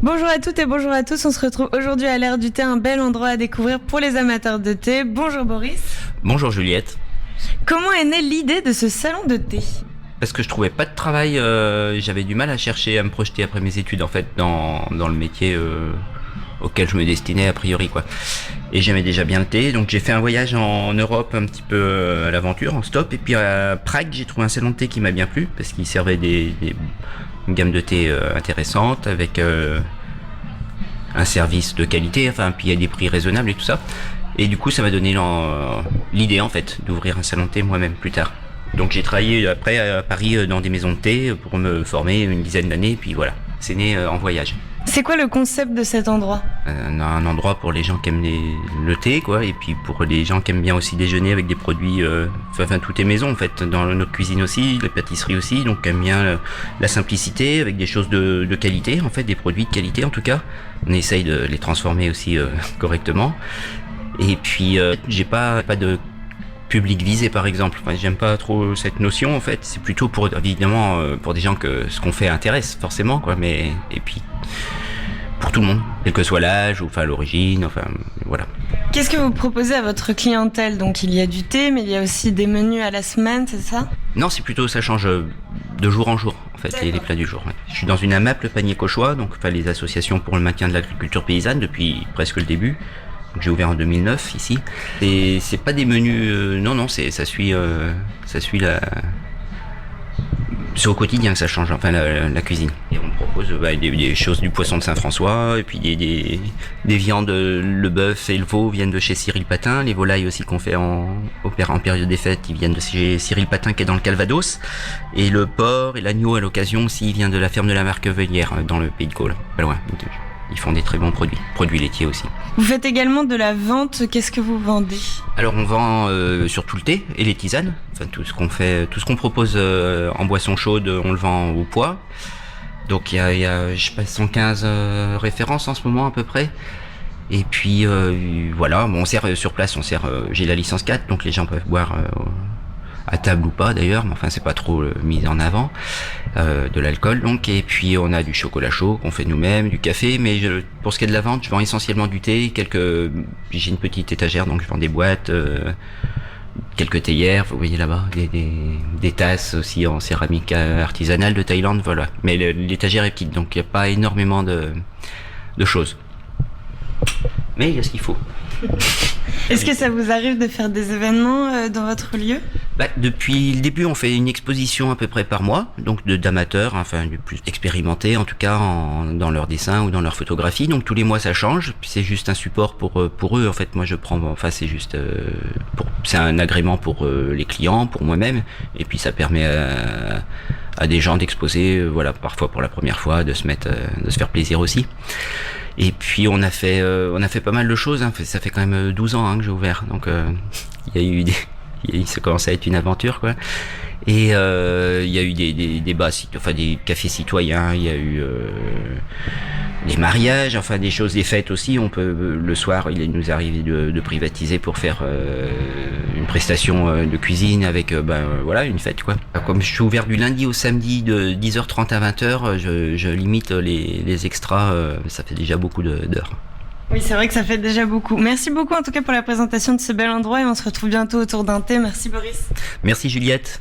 Bonjour à toutes et bonjour à tous, on se retrouve aujourd'hui à l'Air du thé, un bel endroit à découvrir pour les amateurs de thé. Bonjour Boris. Bonjour Juliette. Comment est née l'idée de ce salon de thé ? Parce que je trouvais pas de travail, j'avais du mal à chercher à me projeter après mes études en fait dans le métier auquel je me destinais a priori quoi. Et j'aimais déjà bien le thé, donc j'ai fait un voyage en Europe un petit peu à l'aventure, en stop, et puis à Prague j'ai trouvé un salon de thé qui m'a bien plu parce qu'il servait une gamme de thé intéressante avec un service de qualité, enfin puis il y a des prix raisonnables et tout ça. Et du coup ça m'a donné l'idée en fait d'ouvrir un salon de thé moi-même plus tard. Donc j'ai travaillé après à Paris dans des maisons de thé pour me former une dizaine d'années, puis voilà, c'est né en voyage. C'est quoi le concept de cet endroit ? Un endroit pour les gens qui aiment le thé, quoi, et puis pour les gens qui aiment bien aussi déjeuner avec des produits, enfin tout est maison en fait, dans notre cuisine aussi, les pâtisseries aussi, donc aiment bien la simplicité avec des choses de qualité, en fait, des produits de qualité en tout cas. On essaye de les transformer aussi correctement. Et puis j'ai pas de public visé par exemple. Enfin, j'aime pas trop cette notion en fait. C'est plutôt pour évidemment pour des gens que ce qu'on fait intéresse forcément quoi. Mais et puis pour tout le monde, quel que soit l'âge ou enfin l'origine. Enfin voilà. Qu'est-ce que vous proposez à votre clientèle ? Donc il y a du thé, mais il y a aussi des menus à la semaine, c'est ça ? Non, c'est plutôt ça change de jour en jour en fait les plats du jour. Ouais. Je suis dans une AMAP, le panier cauchois, donc enfin les associations pour le maintien de l'agriculture paysanne depuis presque le début. J'ai ouvert en 2009 ici. Et c'est pas des menus, non, ça suit la. C'est au quotidien que ça change, enfin la cuisine. Et on propose des choses du poisson de Saint-François, et puis des viandes, le bœuf et le veau viennent de chez Cyril Patin, les volailles aussi qu'on fait en période des fêtes, ils viennent de chez Cyril Patin qui est dans le Calvados, et le porc et l'agneau à l'occasion aussi, il vient de la ferme de la Marquevellière, dans le Pays de Caux, pas loin. Ils font des très bons produits laitiers aussi. Vous faites également de la vente, qu'est-ce que vous vendez ? Alors on vend surtout le thé et les tisanes, enfin tout ce qu'on propose en boisson chaude, on le vend au poids. Donc il y a je sais pas 115 références en ce moment à peu près. Et puis voilà, bon, on sert sur place, j'ai la licence 4, donc les gens peuvent boire à table ou pas d'ailleurs, mais enfin c'est pas trop mis en avant, de l'alcool donc, et puis on a du chocolat chaud qu'on fait nous-mêmes, du café, mais pour ce qui est de la vente, je vends essentiellement du thé, j'ai une petite étagère donc je vends des boîtes, quelques théières, vous voyez là-bas, des tasses aussi en céramique artisanale de Thaïlande, voilà. Mais l'étagère est petite, donc il n'y a pas énormément de choses. Mais il y a ce qu'il faut. Est-ce que ça vous arrive de faire des événements dans votre lieu ? Depuis le début, on fait une exposition à peu près par mois, donc d'amateurs, enfin du plus expérimentés en tout cas dans leur dessin ou dans leur photographie. Donc tous les mois ça change, puis c'est juste un support pour eux en fait. Moi je prends, enfin c'est juste c'est un agrément pour les clients, pour moi-même, et puis ça permet à des gens d'exposer, voilà, parfois pour la première fois, de se faire plaisir aussi. Et puis on a fait pas mal de choses, hein. Ça fait quand même 12 ans que j'ai ouvert, donc ça commence à être une aventure quoi. Et il y a eu des débats, enfin des cafés citoyens, il y a eu des mariages, enfin des choses, des fêtes aussi. On peut le soir, il nous arrive de privatiser pour faire une prestation de cuisine avec voilà une fête quoi. Comme je suis ouvert du lundi au samedi de 10h30 à 20h, je limite les extras, ça fait déjà beaucoup d'heures. Oui, c'est vrai que ça fait déjà beaucoup. Merci beaucoup en tout cas pour la présentation de ce bel endroit et on se retrouve bientôt autour d'un thé. Merci Boris. Merci Juliette.